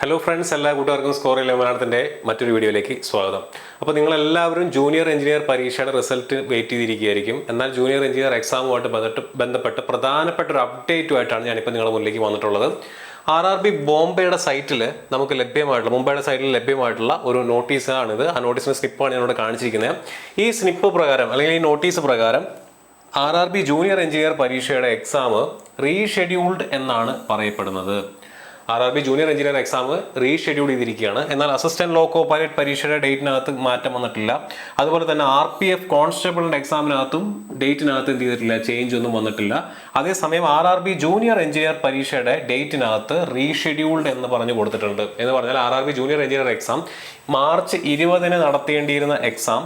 Hello friends, എല്ലാ കൂട്ടുകാർക്കും score ഇല്ല മലയാളത്തിൻ്റെ മറ്റൊരു വീഡിയോയിലേക്ക് സ്വാഗതം. അപ്പോൾ നിങ്ങളെല്ലാവരും ജൂനിയർ എഞ്ചിനീയർ പരീക്ഷയുടെ റിസൾട്ട് വെയിറ്റ് ചെയ്തിരിക്കുകയായിരിക്കും. എന്നാൽ ജൂനിയർ എഞ്ചിനീയർ എക്സാമുമായിട്ട് ബന്ധപ്പെട്ട് പ്രധാനപ്പെട്ട ഒരു അപ്ഡേറ്റുമായിട്ടാണ് ഞാനിപ്പോൾ നിങ്ങളുടെ മുന്നിലേക്ക് വന്നിട്ടുള്ളത്. RRB ബോംബെയുടെ സൈറ്റിൽ നമുക്ക് മുംബൈയുടെ സൈറ്റിൽ ലഭ്യമായിട്ടുള്ള ഒരു നോട്ടീസാണിത്. ആ നോട്ടീസിൻ്റെ സ്നിപ്പാണ് ഞാനിവിടെ കാണിച്ചിരിക്കുന്നത്. ഈ സ്നിപ്പ് പ്രകാരം അല്ലെങ്കിൽ ഈ നോട്ടീസ് പ്രകാരം RRB ജൂനിയർ എഞ്ചിനീയർ പരീക്ഷയുടെ എക്സാം റീഷെഡ്യൂൾഡ് എന്നാണ് പറയപ്പെടുന്നത്. RRB junior engineer exam reschedule ചെയ്തിരിക്കുകയാണ്. എന്നാൽ അസിസ്റ്റന്റ് ലോക്കോ പൈലറ്റ് പരീക്ഷയുടെ ഡേറ്റിനകത്ത് മാറ്റം വന്നിട്ടില്ല. അതുപോലെ തന്നെ RPF കോൺസ്റ്റബിളിന്റെ എക്സാമിനകത്തും ഡേറ്റിനകത്ത് എന്ത് ചെയ്തിട്ടില്ല, ചേഞ്ച് ഒന്നും വന്നിട്ടില്ല. അതേസമയം RRB ജൂനിയർ എഞ്ചിനീയർ പരീക്ഷയുടെ ഡേറ്റിനകത്ത് റീഷെഡ്യൂൾഡ് എന്ന് പറഞ്ഞു കൊടുത്തിട്ടുണ്ട്. എന്ന് പറഞ്ഞാൽ RRB junior engineer exam March 20 നടത്തേണ്ടിയിരുന്ന എക്സാം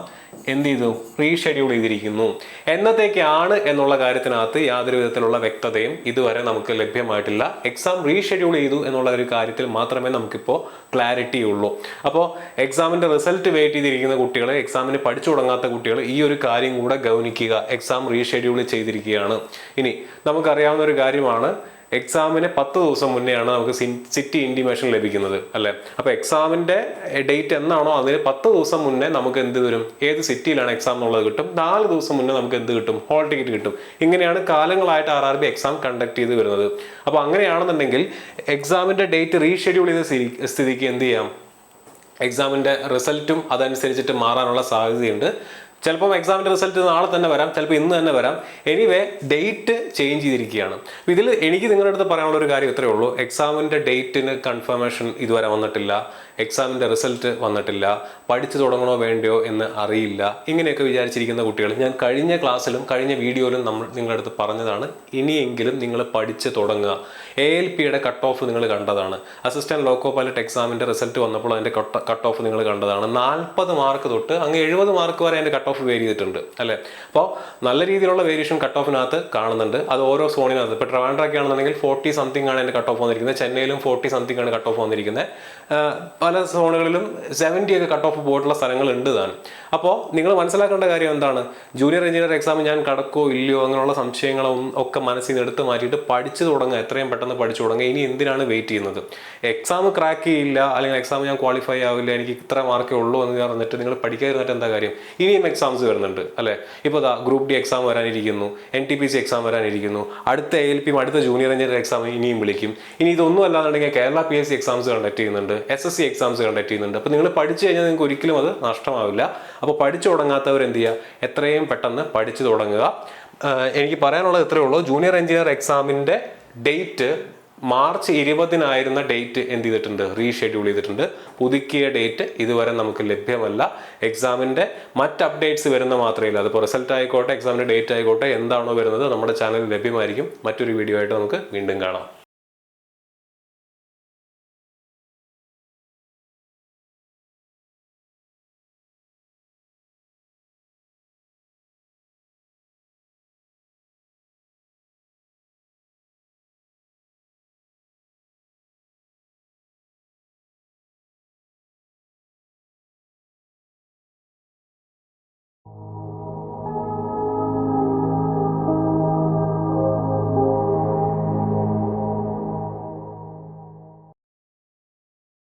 എന്ത് ചെയ്തു, റീഷെഡ്യൂൾ ചെയ്തിരിക്കുന്നു. എന്നത്തേക്കാണ് എന്നുള്ള കാര്യത്തിനകത്ത് യാതൊരു വിധത്തിലുള്ള വ്യക്തതയും ഇതുവരെ നമുക്ക് ലഭ്യമായിട്ടില്ല. എക്സാം റീഷെഡ്യൂൾ ചെയ്തു എന്നുള്ള ഒരു കാര്യത്തിൽ മാത്രമേ നമുക്കിപ്പോൾ ക്ലാരിറ്റി ഉള്ളൂ. അപ്പോൾ എക്സാമിൻ്റെ റിസൾട്ട് വെയിറ്റ് ചെയ്തിരിക്കുന്ന കുട്ടികൾ, എക്സാമിന് പഠിച്ചു തുടങ്ങാത്ത കുട്ടികൾ ഈ ഒരു കാര്യം കൂടെ ഗൗനിക്കുക. എക്സാം റീഷെഡ്യൂൾ ചെയ്തിരിക്കുകയാണ്. ഇനി നമുക്കറിയാവുന്ന ഒരു കാര്യമാണ്, എക്സാമിന് 10 ദിവസം മുന്നെയാണ് നമുക്ക് സിറ്റി ഇൻറ്റിമേഷൻ ലഭിക്കുന്നത്, അല്ലേ? അപ്പോൾ എക്സാമിൻ്റെ ഡേറ്റ് എന്നാണോ അതിന് 10 ദിവസം മുന്നേ നമുക്ക് എന്ത് വരും, ഏത് സിറ്റിയിലാണ് എക്സാം എന്നുള്ളത് കിട്ടും. 4 ദിവസം മുന്നേ നമുക്ക് എന്ത് കിട്ടും, ഹോൾ ടിക്കറ്റ് കിട്ടും. ഇങ്ങനെയാണ് കാലങ്ങളായിട്ട് RRB എക്സാം കണ്ടക്ട് ചെയ്ത് വരുന്നത്. അപ്പോൾ അങ്ങനെയാണെന്നുണ്ടെങ്കിൽ എക്സാമിൻ്റെ ഡേറ്റ് റീഷെഡ്യൂൾ ചെയ്ത സ്ഥിതിക്ക് എന്ത് ചെയ്യാം, എക്സാമിൻ്റെ റിസൾട്ടും അതനുസരിച്ചിട്ട് മാറാനുള്ള സാധ്യതയുണ്ട്. ചിലപ്പം എക്സാമിൻ്റെ റിസൾട്ട് നാളെ തന്നെ വരാം, ചിലപ്പോൾ ഇന്ന് തന്നെ വരാം. എനിവേ ഡേറ്റ് ചേഞ്ച് ചെയ്തിരിക്കുകയാണ്. ഇതിൽ എനിക്ക് നിങ്ങളുടെ അടുത്ത് പറയാനുള്ള ഒരു കാര്യം ഇത്രയേ ഉള്ളൂ. എക്സാമിൻ്റെ ഡേറ്റിന് കൺഫർമേഷൻ ഇതുവരെ വന്നിട്ടില്ല, എക്സാമിൻ്റെ റിസൾട്ട് വന്നിട്ടില്ല, പഠിച്ചു തുടങ്ങണോ വേണ്ടയോ എന്ന് അറിയില്ല. ഇങ്ങനെയൊക്കെ വിചാരിച്ചിരിക്കുന്ന കുട്ടികൾ, ഞാൻ കഴിഞ്ഞ ക്ലാസ്സിലും കഴിഞ്ഞ വീഡിയോയിലും നിങ്ങളുടെ അടുത്ത് പറഞ്ഞതാണ്, ഇനിയെങ്കിലും നിങ്ങൾ പഠിച്ച് തുടങ്ങുക. ALPയുടെ കട്ട് ഓഫ് നിങ്ങൾ കണ്ടതാണ്. അസിസ്റ്റന്റ് ലോക്കോ പൈലറ്റ് എക്സാമിൻ്റെ റിസൾട്ട് വന്നപ്പോൾ അതിൻ്റെ കട്ട് ഓഫ് നിങ്ങൾ കണ്ടതാണ്. 40 മാർക്ക് തൊട്ട് അങ്ങ് 70 മാർക്ക് വരെ അതിൻ്റെ കട്ട് ഓഫ് വേരി ചെയ്തിട്ടുണ്ട്, അല്ലേ? അപ്പോൾ നല്ല രീതിയിലുള്ള വേരിയേഷൻ കട്ട് ഓഫിനകത്ത് കാണുന്നുണ്ട്. അത് ഓരോ സോണിനകത്ത്, ഇപ്പോൾ ട്രിവാൻഡ്രമൊക്കെ ആണെന്നുണ്ടെങ്കിൽ 40 സംതിങ് ആണ് അതിൻ്റെ കട്ട് ഓഫ് വന്നിരിക്കുന്നത്. ചെന്നൈയിലും 40 സംതിങ് ആണ് കട്ട് ഓഫ് വന്നിരിക്കുന്നത്. പല സോണുകളിലും 70 ഒക്കെ കട്ട് ഓഫ് പോയിട്ടുള്ള സ്ഥലങ്ങളുണ്ട് താൻ. അപ്പോൾ നിങ്ങൾ മനസ്സിലാക്കേണ്ട കാര്യം എന്താണ്, ജൂനിയർ എഞ്ചിനീയർ എക്സാം ഞാൻ കടക്കോ ഇല്ലയോ അങ്ങനെയുള്ള സംശയങ്ങളും ഒക്കെ മനസ്സിൽ നിന്ന് എടുത്ത് മാറ്റിയിട്ട് പഠിച്ചു തുടങ്ങുക, എത്രയും പെട്ടെന്ന് പഠിച്ചു തുടങ്ങുക. ഇനി എന്തിനാണ് വെയിറ്റ് ചെയ്യുന്നത്? എക്സാം ക്രാക്ക് ചെയ്യില്ല, അല്ലെങ്കിൽ എക്സാം ഞാൻ ക്വാളിഫൈ ആവില്ല, എനിക്ക് ഇത്ര മാർക്കേ ഉള്ളൂ എന്ന് പറഞ്ഞിട്ട് നിങ്ങൾ പഠിക്കാതിരുന്നിട്ട് എന്താ കാര്യം? ഇനിയും എക്സാംസ് വരുന്നുണ്ട്, അല്ലേ? ഇപ്പോൾ ഗ്രൂപ്പ് ഡി എക്സാം വരാനിരിക്കുന്നു, NTPC എക്സാം വരാനിരിക്കുന്നു, അടുത്ത ALP അടുത്ത ജൂനിയർ എഞ്ചിനീയർ എക്സാം ഇനിയും വിളിക്കും. ഇനി ഇതൊന്നും അല്ലാന്നുണ്ടെങ്കിൽ കേരള PSC എക്സാംസ് കണ്ടക്ട് ചെയ്യുന്നുണ്ട്, SSC എക്സാംസ് കണ്ടക്ട് ചെയ്യുന്നുണ്ട്. അപ്പോൾ നിങ്ങൾ പഠിച്ചു കഴിഞ്ഞാൽ നിങ്ങൾക്ക് ഒരിക്കലും അത് നഷ്ടമാവില്ല. അപ്പോൾ പഠിച്ചു തുടങ്ങാത്തവർ എന്ത് ചെയ്യുക, എത്രയും പെട്ടെന്ന് പഠിച്ചു തുടങ്ങുക. എനിക്ക് പറയാനുള്ളത് ഇത്രയേ ഉള്ളൂ. ജൂനിയർ എഞ്ചിനീയർ എക്സാമിൻ്റെ ഡേറ്റ് മാർച്ച് 20 ഡേറ്റ് എന്ത് ചെയ്തിട്ടുണ്ട്, റീഷെഡ്യൂൾ ചെയ്തിട്ടുണ്ട്. പുതുക്കിയ ഡേറ്റ് ഇതുവരെ നമുക്ക് ലഭ്യമല്ല. എക്സാമിൻ്റെ മറ്റ് അപ്ഡേറ്റ്സ് വരുന്ന മാത്രമേ ഇല്ല. അതിപ്പോൾ റിസൾട്ട് ആയിക്കോട്ടെ, എക്സാമിൻ്റെ ഡേറ്റ് ആയിക്കോട്ടെ, എന്താണോ വരുന്നത് നമ്മുടെ ചാനലിൽ ലഭ്യമായിരിക്കും. മറ്റൊരു വീഡിയോ ആയിട്ട് നമുക്ക് വീണ്ടും കാണാം.